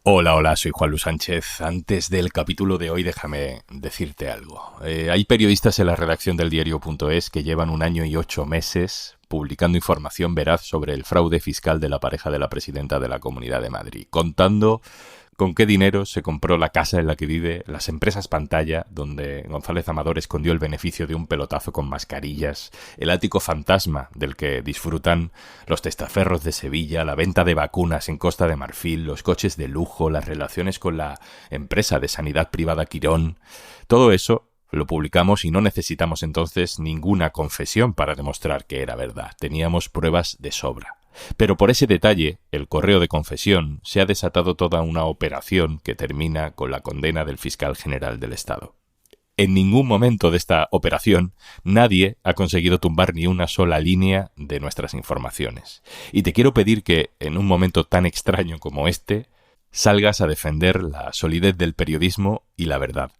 Hola, hola, soy Juan Luis Sánchez. Antes del capítulo de hoy déjame decirte algo. Hay periodistas en la redacción del diario.es que llevan 1 año y 8 meses publicando información veraz sobre el fraude fiscal de la pareja de la presidenta de la Comunidad de Madrid, contando con qué dinero se compró la casa en la que vive, las empresas pantalla, donde González Amador escondió el beneficio de un pelotazo con mascarillas, el ático fantasma del que disfrutan los testaferros de Sevilla, la venta de vacunas en Costa de Marfil, los coches de lujo, las relaciones con la empresa de sanidad privada Quirón. Todo eso lo publicamos y no necesitamos entonces ninguna confesión para demostrar que era verdad. Teníamos pruebas de sobra. Pero por ese detalle, el correo de confesión, se ha desatado toda una operación que termina con la condena del fiscal general del Estado. En ningún momento de esta operación nadie ha conseguido tumbar ni una sola línea de nuestras informaciones. Y te quiero pedir que, en un momento tan extraño como este, salgas a defender la solidez del periodismo y la verdad.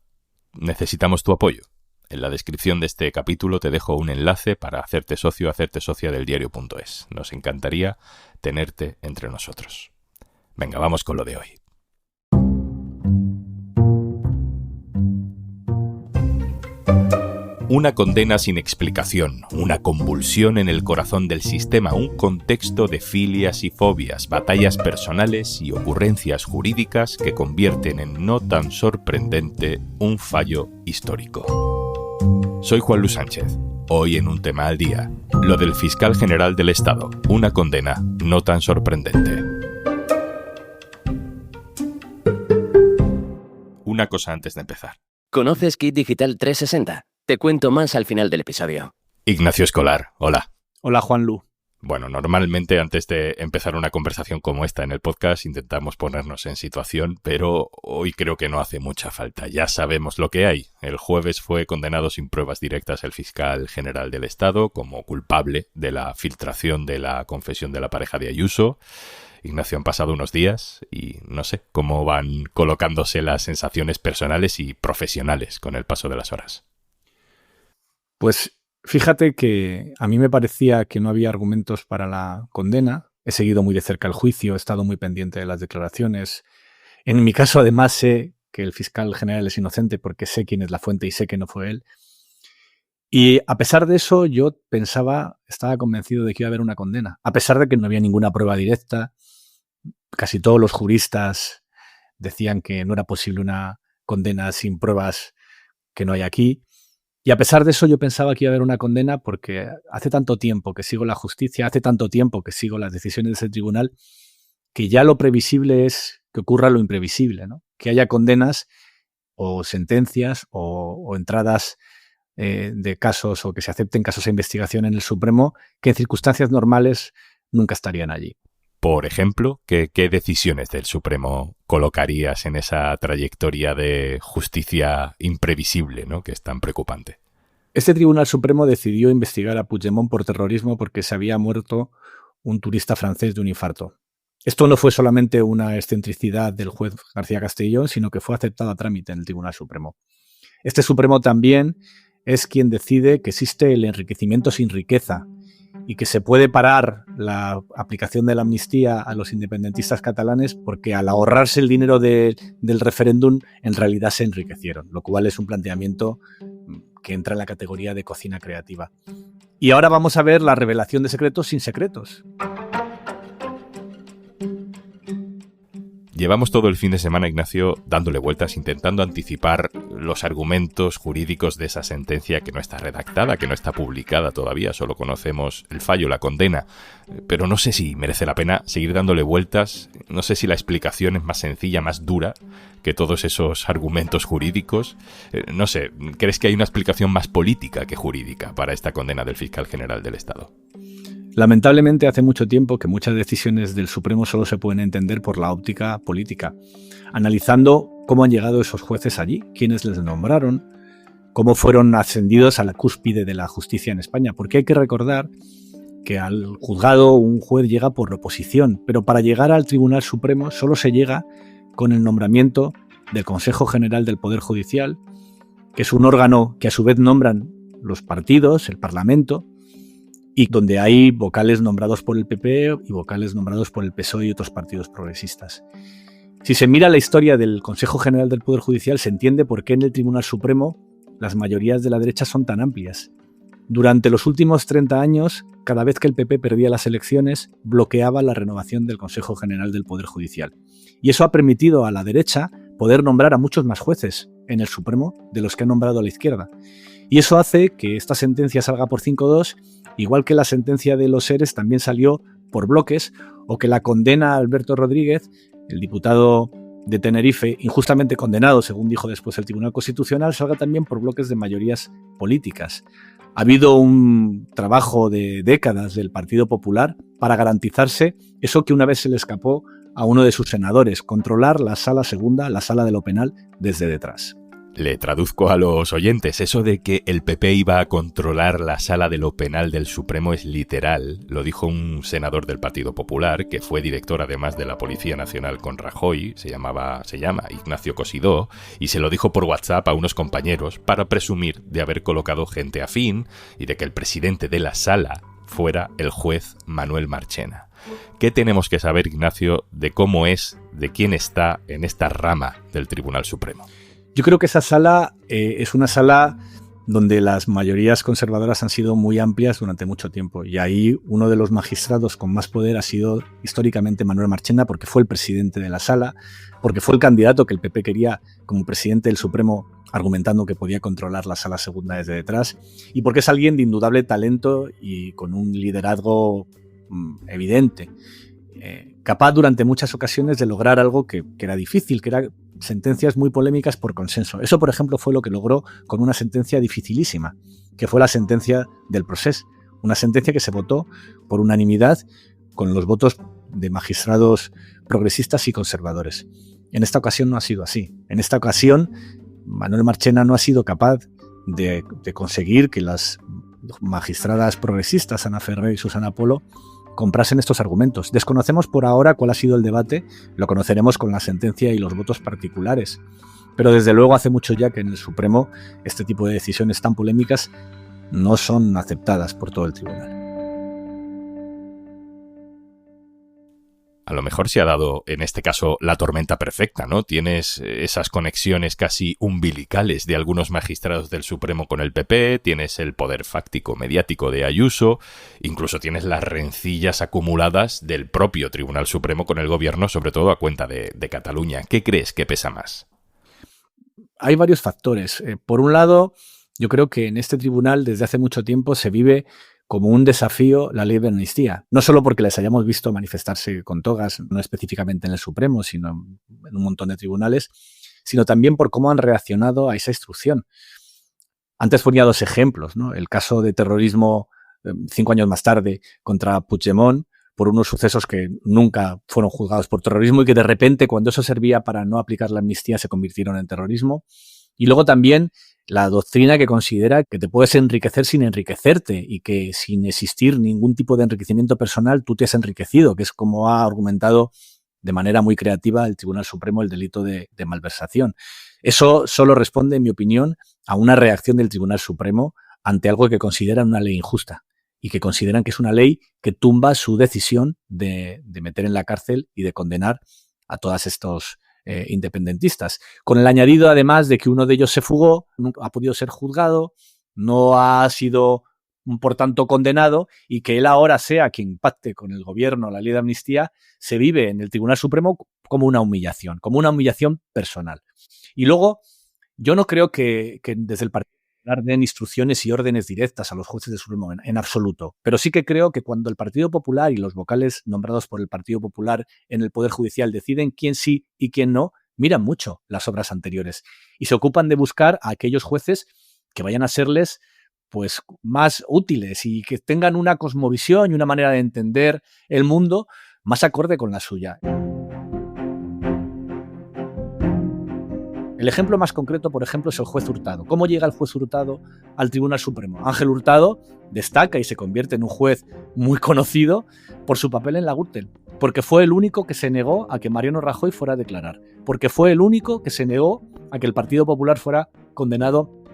Necesitamos tu apoyo. En la descripción de este capítulo te dejo un enlace para hacerte socio o hacerte socia del diario.es. Nos encantaría tenerte entre nosotros. Venga, vamos con lo de hoy. Una condena sin explicación, una convulsión en el corazón del sistema, un contexto de filias y fobias, batallas personales y ocurrencias jurídicas que convierten en no tan sorprendente un fallo histórico. Soy Juan Luis Sánchez. Hoy en un tema al día, lo del fiscal general del Estado, una condena no tan sorprendente. Una cosa antes de empezar. ¿Conoces Kit Digital 360? Te cuento más al final del episodio. Ignacio Escolar, hola. Hola, Juanlu. Bueno, normalmente antes de empezar una conversación como esta en el podcast intentamos ponernos en situación, pero hoy creo que no hace mucha falta. Ya sabemos lo que hay. El jueves fue condenado sin pruebas directas el fiscal general del Estado como culpable de la filtración de la confesión de la pareja de Ayuso. Ignacio, han pasado unos días y no sé cómo van colocándose las sensaciones personales y profesionales con el paso de las horas. Pues fíjate que a mí me parecía que no había argumentos para la condena. He seguido muy de cerca el juicio, he estado muy pendiente de las declaraciones. En mi caso, además, sé que el fiscal general es inocente porque sé quién es la fuente y sé que no fue él. Y a pesar de eso, yo estaba convencido de que iba a haber una condena. A pesar de que no había ninguna prueba directa, casi todos los juristas decían que no era posible una condena sin pruebas que no hay aquí. Y a pesar de eso yo pensaba que iba a haber una condena porque hace tanto tiempo que sigo la justicia, hace tanto tiempo que sigo las decisiones de ese tribunal, que ya lo previsible es que ocurra lo imprevisible, ¿no? Que haya condenas o sentencias o entradas de casos o que se acepten casos de investigación en el Supremo que en circunstancias normales nunca estarían allí. Por ejemplo, ¿qué decisiones del Supremo colocarías en esa trayectoria de justicia imprevisible, ¿no?, que es tan preocupante? Este Tribunal Supremo decidió investigar a Puigdemont por terrorismo porque se había muerto un turista francés de un infarto. Esto no fue solamente una excentricidad del juez García Castellón, sino que fue aceptado a trámite en el Tribunal Supremo. Este Supremo también es quien decide que existe el enriquecimiento sin riqueza y que se puede parar la aplicación de la amnistía a los independentistas catalanes porque al ahorrarse el dinero del referéndum en realidad se enriquecieron, lo cual es un planteamiento que entra en la categoría de cocina creativa. Y ahora vamos a ver la revelación de secretos sin secretos. Llevamos todo el fin de semana, Ignacio, dándole vueltas, intentando anticipar los argumentos jurídicos de esa sentencia que no está redactada, que no está publicada todavía, solo conocemos el fallo, la condena. Pero no sé si merece la pena seguir dándole vueltas, no sé si la explicación es más sencilla, más dura que todos esos argumentos jurídicos. No sé, ¿crees que hay una explicación más política que jurídica para esta condena del fiscal general del Estado? Lamentablemente hace mucho tiempo que muchas decisiones del Supremo solo se pueden entender por la óptica política, analizando cómo han llegado esos jueces allí, quiénes les nombraron, cómo fueron ascendidos a la cúspide de la justicia en España, porque hay que recordar que al juzgado un juez llega por oposición, pero para llegar al Tribunal Supremo solo se llega con el nombramiento del Consejo General del Poder Judicial, que es un órgano que a su vez nombran los partidos, el Parlamento, y donde hay vocales nombrados por el PP y vocales nombrados por el PSOE y otros partidos progresistas. Si se mira la historia del Consejo General del Poder Judicial, se entiende por qué en el Tribunal Supremo las mayorías de la derecha son tan amplias. Durante los últimos 30 años, cada vez que el PP perdía las elecciones, bloqueaba la renovación del Consejo General del Poder Judicial. Y eso ha permitido a la derecha poder nombrar a muchos más jueces en el Supremo de los que ha nombrado a la izquierda. Y eso hace que esta sentencia salga por 5-2, igual que la sentencia de los ERES también salió por bloques, o que la condena a Alberto Rodríguez, el diputado de Tenerife, injustamente condenado, según dijo después el Tribunal Constitucional, salga también por bloques de mayorías políticas. Ha habido un trabajo de décadas del Partido Popular para garantizarse eso que una vez se le escapó a uno de sus senadores, controlar la sala segunda, la sala de lo penal, desde detrás. Le traduzco a los oyentes, eso de que el PP iba a controlar la sala de lo penal del Supremo es literal. Lo dijo un senador del Partido Popular, que fue director además de la Policía Nacional con Rajoy, se llama Ignacio Cosidó, y se lo dijo por WhatsApp a unos compañeros para presumir de haber colocado gente afín y de que el presidente de la sala fuera el juez Manuel Marchena. ¿Qué tenemos que saber, Ignacio, de cómo es, de quién está en esta rama del Tribunal Supremo? Yo creo que esa sala es una sala donde las mayorías conservadoras han sido muy amplias durante mucho tiempo. Y ahí uno de los magistrados con más poder ha sido históricamente Manuel Marchena, porque fue el presidente de la sala, porque fue el candidato que el PP quería como presidente del Supremo, argumentando que podía controlar la sala segunda desde detrás, y porque es alguien de indudable talento y con un liderazgo evidente. Capaz durante muchas ocasiones de lograr algo que era difícil, que era sentencias muy polémicas por consenso. Eso, por ejemplo, fue lo que logró con una sentencia dificilísima, que fue la sentencia del Procés. Una sentencia que se votó por unanimidad con los votos de magistrados progresistas y conservadores. En esta ocasión no ha sido así. En esta ocasión, Manuel Marchena no ha sido capaz de conseguir que las magistradas progresistas, Ana Ferrer y Susana Polo, comprasen estos argumentos. Desconocemos por ahora cuál ha sido el debate, lo conoceremos con la sentencia y los votos particulares, pero desde luego hace mucho ya que en el Supremo este tipo de decisiones tan polémicas no son aceptadas por todo el tribunal. A lo mejor se ha dado, en este caso, la tormenta perfecta, ¿no? Tienes esas conexiones casi umbilicales de algunos magistrados del Supremo con el PP, tienes el poder fáctico mediático de Ayuso, incluso tienes las rencillas acumuladas del propio Tribunal Supremo con el gobierno, sobre todo a cuenta de Cataluña. ¿Qué crees que pesa más? Hay varios factores. Por un lado, yo creo que en este tribunal desde hace mucho tiempo se vive como un desafío la ley de amnistía. No solo porque les hayamos visto manifestarse con togas, no específicamente en el Supremo, sino en un montón de tribunales, sino también por cómo han reaccionado a esa instrucción. Antes ponía dos ejemplos, ¿no? El caso de terrorismo 5 años más tarde contra Puigdemont, por unos sucesos que nunca fueron juzgados por terrorismo y que de repente, cuando eso servía para no aplicar la amnistía, se convirtieron en terrorismo. Y luego también la doctrina que considera que te puedes enriquecer sin enriquecerte y que sin existir ningún tipo de enriquecimiento personal tú te has enriquecido, que es como ha argumentado de manera muy creativa el Tribunal Supremo el delito de malversación. Eso solo responde, en mi opinión, a una reacción del Tribunal Supremo ante algo que consideran una ley injusta y que consideran que es una ley que tumba su decisión de meter en la cárcel y de condenar a todos estos independentistas, con el añadido además de que uno de ellos se fugó, nunca ha podido ser juzgado, no ha sido por tanto condenado, y que él ahora sea quien pacte con el gobierno la ley de amnistía, se vive en el Tribunal Supremo como una humillación personal. Y luego, yo no creo que desde el Partido Popular den instrucciones y órdenes directas a los jueces del Supremo en absoluto, pero sí que creo que cuando el Partido Popular y los vocales nombrados por el Partido Popular en el Poder Judicial deciden quién sí y quién no, miran mucho las obras anteriores y se ocupan de buscar a aquellos jueces que vayan a serles pues más útiles y que tengan una cosmovisión y una manera de entender el mundo más acorde con la suya. El ejemplo más concreto, por ejemplo, es el juez Hurtado. ¿Cómo llega el juez Hurtado al Tribunal Supremo? Ángel Hurtado destaca y se convierte en un juez muy conocido por su papel en la Gürtel, porque fue el único que se negó a que Mariano Rajoy fuera a declarar, porque fue el único que se negó a que el Partido Popular fuera condenado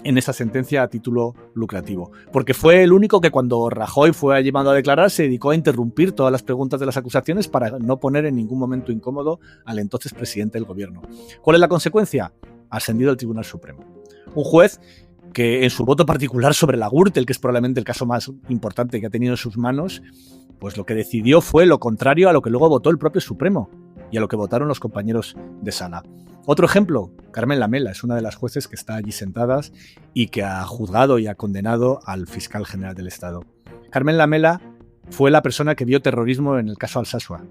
en esa sentencia a título lucrativo, porque fue el único que cuando Rajoy fue llamado a declarar se dedicó a interrumpir todas las preguntas de las acusaciones para no poner en ningún momento incómodo al entonces presidente del gobierno. ¿Cuál es la consecuencia? Ascendido al Tribunal Supremo. Un juez que en su voto particular sobre la Gürtel, que es probablemente el caso más importante que ha tenido en sus manos, pues lo que decidió fue lo contrario a lo que luego votó el propio Supremo y a lo que votaron los compañeros de sala. Otro ejemplo, Carmen Lamela, es una de las jueces que está allí sentadas y que ha juzgado y ha condenado al fiscal general del Estado. Carmen Lamela fue la persona que vio terrorismo en el caso Alsasua,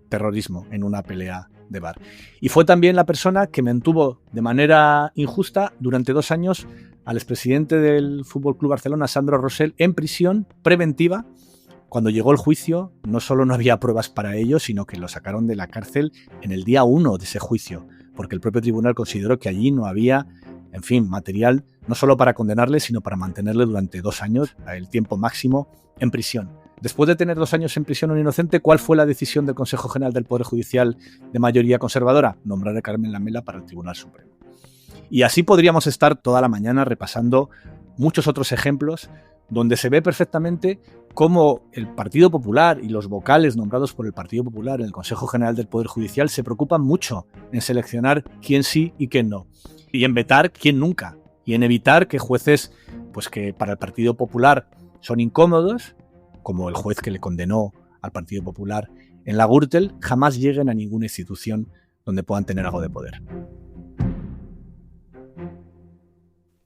terrorismo en una pelea de bar. Y fue también la persona que mantuvo de manera injusta durante 2 años al expresidente del FC Barcelona, Sandro Rosell, en prisión preventiva. Cuando llegó el juicio, no solo no había pruebas para ello, sino que lo sacaron de la cárcel en el día 1 de ese juicio, porque el propio tribunal consideró que allí no había, en fin, material no solo para condenarle, sino para mantenerle durante 2 años, el tiempo máximo, en prisión. Después de tener 2 años en prisión un inocente, ¿cuál fue la decisión del Consejo General del Poder Judicial de mayoría conservadora? Nombrar a Carmen Lamela para el Tribunal Supremo. Y así podríamos estar toda la mañana repasando muchos otros ejemplos donde se ve perfectamente cómo el Partido Popular y los vocales nombrados por el Partido Popular en el Consejo General del Poder Judicial se preocupan mucho en seleccionar quién sí y quién no, y en vetar quién nunca, y en evitar que jueces pues que para el Partido Popular son incómodos, como el juez que le condenó al Partido Popular en la Gürtel, jamás lleguen a ninguna institución donde puedan tener algo de poder.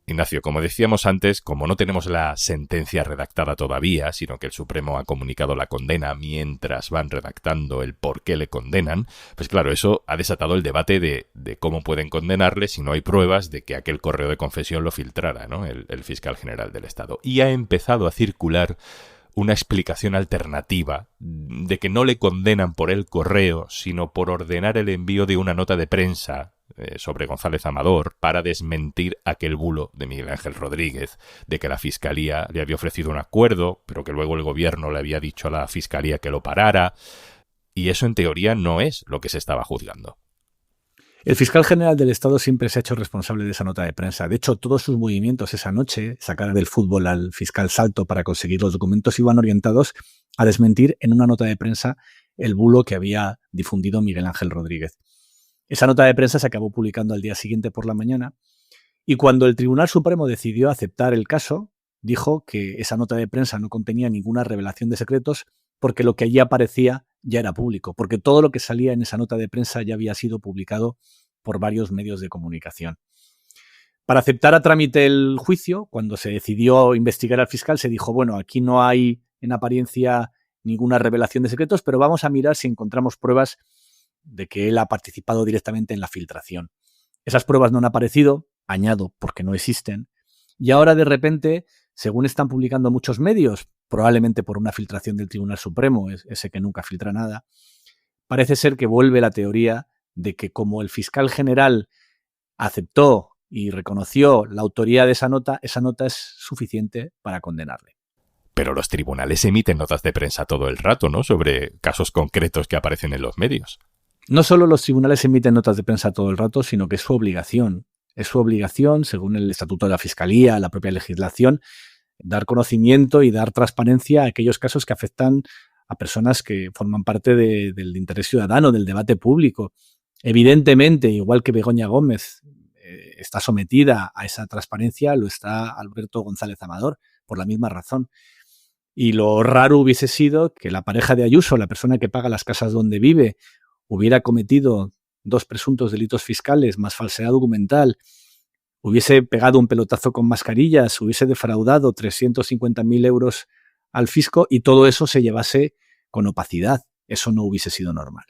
Ignacio, como decíamos antes, como no tenemos la sentencia redactada todavía, sino que el Supremo ha comunicado la condena mientras van redactando el por qué le condenan, pues claro, eso ha desatado el debate de cómo pueden condenarle si no hay pruebas de que aquel correo de confesión lo filtrara, ¿no? el fiscal general del Estado. Y ha empezado a circular una explicación alternativa de que no le condenan por el correo, sino por ordenar el envío de una nota de prensa sobre González Amador para desmentir aquel bulo de Miguel Ángel Rodríguez, de que la Fiscalía le había ofrecido un acuerdo, pero que luego el gobierno le había dicho a la Fiscalía que lo parara, y eso en teoría no es lo que se estaba juzgando. El fiscal general del Estado siempre se ha hecho responsable de esa nota de prensa. De hecho, todos sus movimientos esa noche, sacar del fútbol al fiscal Salto para conseguir los documentos, iban orientados a desmentir en una nota de prensa el bulo que había difundido Miguel Ángel Rodríguez. Esa nota de prensa se acabó publicando al día siguiente por la mañana y cuando el Tribunal Supremo decidió aceptar el caso, dijo que esa nota de prensa no contenía ninguna revelación de secretos porque lo que allí aparecía ya era público, porque todo lo que salía en esa nota de prensa ya había sido publicado por varios medios de comunicación. Para aceptar a trámite el juicio, cuando se decidió investigar al fiscal, se dijo, bueno, aquí no hay en apariencia ninguna revelación de secretos, pero vamos a mirar si encontramos pruebas de que él ha participado directamente en la filtración. Esas pruebas no han aparecido, añado, porque no existen, y ahora de repente, según están publicando muchos medios, probablemente por una filtración del Tribunal Supremo, ese que nunca filtra nada, parece ser que vuelve la teoría de que como el fiscal general aceptó y reconoció la autoría de esa nota es suficiente para condenarle. Pero los tribunales emiten notas de prensa todo el rato, ¿no?, sobre casos concretos que aparecen en los medios. No solo los tribunales emiten notas de prensa todo el rato, sino que es su obligación. Es su obligación, según el Estatuto de la Fiscalía, la propia legislación, dar conocimiento y dar transparencia a aquellos casos que afectan a personas que forman parte del interés ciudadano, del debate público. Evidentemente, igual que Begoña Gómez está sometida a esa transparencia, lo está Alberto González Amador, por la misma razón. Y lo raro hubiese sido que la pareja de Ayuso, la persona que paga las casas donde vive, hubiera cometido 2 presuntos delitos fiscales más falsedad documental, hubiese pegado un pelotazo con mascarillas, hubiese defraudado 350.000 euros al fisco y todo eso se llevase con opacidad. Eso no hubiese sido normal.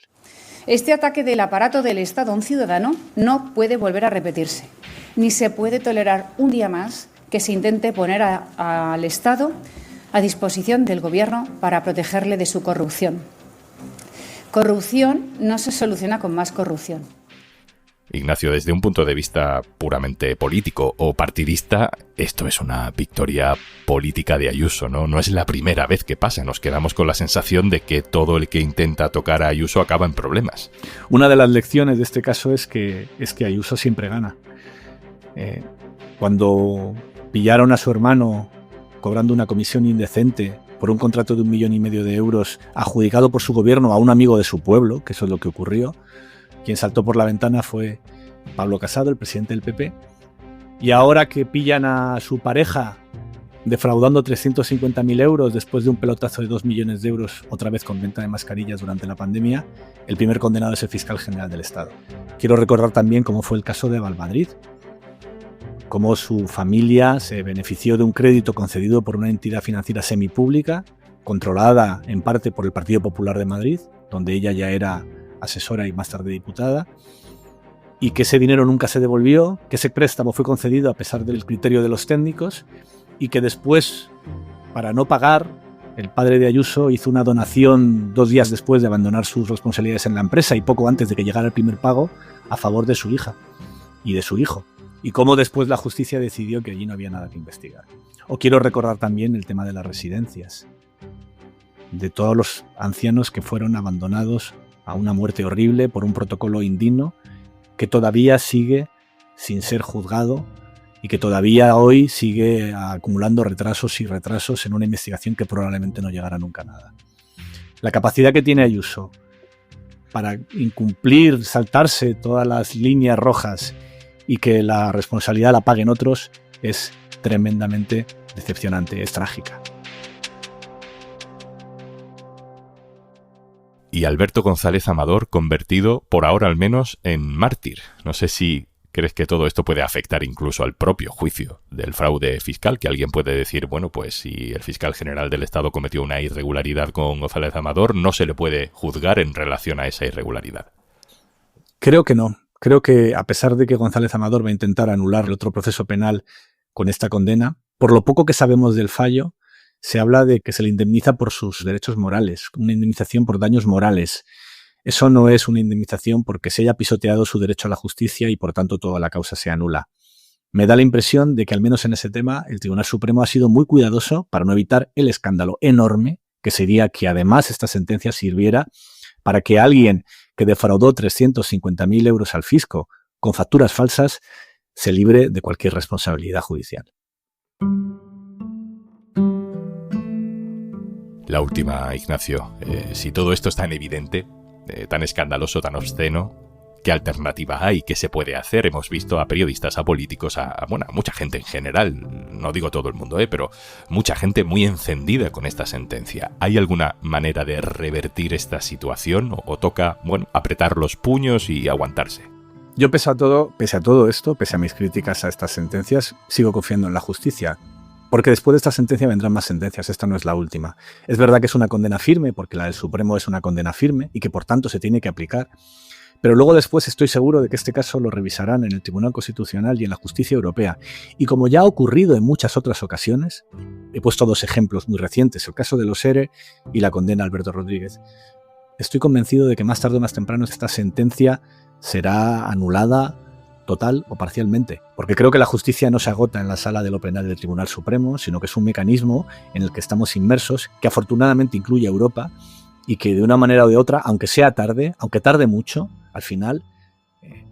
Este ataque del aparato del Estado a un ciudadano no puede volver a repetirse, ni se puede tolerar un día más que se intente poner al Estado a disposición del Gobierno para protegerle de su corrupción. Corrupción no se soluciona con más corrupción. Ignacio, desde un punto de vista puramente político o partidista, esto es una victoria política de Ayuso, ¿no? No es la primera vez que pasa. Nos quedamos con la sensación de que todo el que intenta tocar a Ayuso acaba en problemas. Una de las lecciones de este caso es que Ayuso siempre gana. cuando pillaron a su hermano cobrando una comisión indecente por un contrato de 1,5 millones de euros adjudicado por su gobierno a un amigo de su pueblo, que eso es lo que ocurrió, quien saltó por la ventana fue Pablo Casado, el presidente del PP. Y ahora que pillan a su pareja defraudando 350.000 euros después de un pelotazo de 2 millones de euros, otra vez con venta de mascarillas durante la pandemia, el primer condenado es el fiscal general del Estado. Quiero recordar también cómo fue el caso de Valmadrid, cómo su familia se benefició de un crédito concedido por una entidad financiera semipública, controlada en parte por el Partido Popular de Madrid, donde ella ya era asesora y más tarde diputada, y que ese dinero nunca se devolvió, que ese préstamo fue concedido a pesar del criterio de los técnicos, y que después, para no pagar, el padre de Ayuso hizo una donación 2 días después de abandonar sus responsabilidades en la empresa y poco antes de que llegara el primer pago, a favor de su hija y de su hijo. Y cómo después la justicia decidió que allí no había nada que investigar. O quiero recordar también el tema de las residencias, de todos los ancianos que fueron abandonados a una muerte horrible por un protocolo indigno que todavía sigue sin ser juzgado y que todavía hoy sigue acumulando retrasos y retrasos en una investigación que probablemente no llegará nunca a nada. La capacidad que tiene Ayuso para incumplir, saltarse todas las líneas rojas y que la responsabilidad la paguen otros es tremendamente decepcionante, es trágica. Y Alberto González Amador convertido, por ahora al menos, en mártir. No sé si crees que todo esto puede afectar incluso al propio juicio del fraude fiscal, que alguien puede decir, bueno, pues si el fiscal general del Estado cometió una irregularidad con González Amador, no se le puede juzgar en relación a esa irregularidad. Creo que no. Creo que a pesar de que González Amador va a intentar anular el otro proceso penal con esta condena, por lo poco que sabemos del fallo, se habla de que se le indemniza por sus derechos morales, una indemnización por daños morales. Eso no es una indemnización porque se haya pisoteado su derecho a la justicia y por tanto toda la causa se anula. Me da la impresión de que al menos en ese tema el Tribunal Supremo ha sido muy cuidadoso para no evitar el escándalo enorme que sería que además esta sentencia sirviera para que alguien que defraudó 350.000 euros al fisco con facturas falsas se libre de cualquier responsabilidad judicial. La última, Ignacio. Si todo esto es tan evidente, tan escandaloso, tan obsceno, ¿qué alternativa hay? ¿Qué se puede hacer? Hemos visto a periodistas, a políticos, a mucha gente en general, no digo todo el mundo, pero mucha gente muy encendida con esta sentencia. ¿Hay alguna manera de revertir esta situación o toca, apretar los puños y aguantarse? Yo pese a todo esto, pese a mis críticas a estas sentencias, sigo confiando en la justicia. Porque después de esta sentencia vendrán más sentencias, esta no es la última. Es verdad que es una condena firme, porque la del Supremo es una condena firme y que por tanto se tiene que aplicar. Pero luego después estoy seguro de que este caso lo revisarán en el Tribunal Constitucional y en la Justicia Europea. Y como ya ha ocurrido en muchas otras ocasiones, he puesto 2 ejemplos muy recientes, el caso de los ERE y la condena a Alberto Rodríguez. Estoy convencido de que más tarde o más temprano esta sentencia será anulada total o parcialmente, porque creo que la justicia no se agota en la sala de lo penal del Tribunal Supremo, sino que es un mecanismo en el que estamos inmersos, que afortunadamente incluye a Europa y que de una manera o de otra, aunque sea tarde, aunque tarde mucho, al final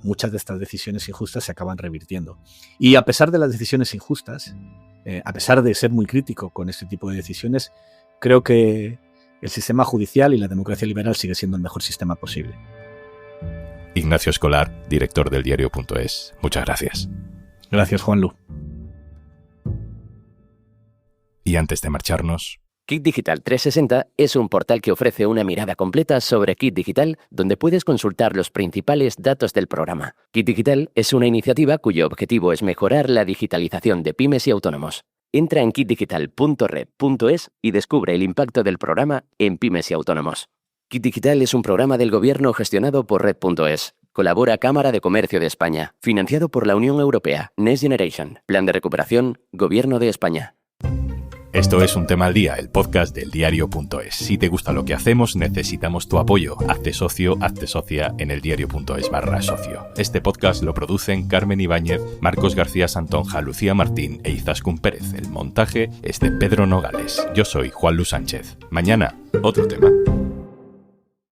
muchas de estas decisiones injustas se acaban revirtiendo. Y a pesar de las decisiones injustas, a pesar de ser muy crítico con este tipo de decisiones, creo que el sistema judicial y la democracia liberal sigue siendo el mejor sistema posible. Ignacio Escolar, director del diario.es. Muchas gracias. Gracias, Juanlu. Y antes de marcharnos... Kit Digital 360 es un portal que ofrece una mirada completa sobre Kit Digital, donde puedes consultar los principales datos del programa. Kit Digital es una iniciativa cuyo objetivo es mejorar la digitalización de pymes y autónomos. Entra en kitdigital.red.es y descubre el impacto del programa en pymes y autónomos. Kit Digital es un programa del Gobierno gestionado por Red.es. Colabora Cámara de Comercio de España. Financiado por la Unión Europea. Next Generation. Plan de recuperación. Gobierno de España. Esto es Un Tema al Día, el podcast del diario.es. Si te gusta lo que hacemos, necesitamos tu apoyo. Hazte socio, hazte socia en eldiario.es/socio. Este podcast lo producen Carmen Ibáñez, Marcos García Santonja, Lucía Martín e Izaskun Pérez. El montaje es de Pedro Nogales. Yo soy Juanlu Sánchez. Mañana, otro tema.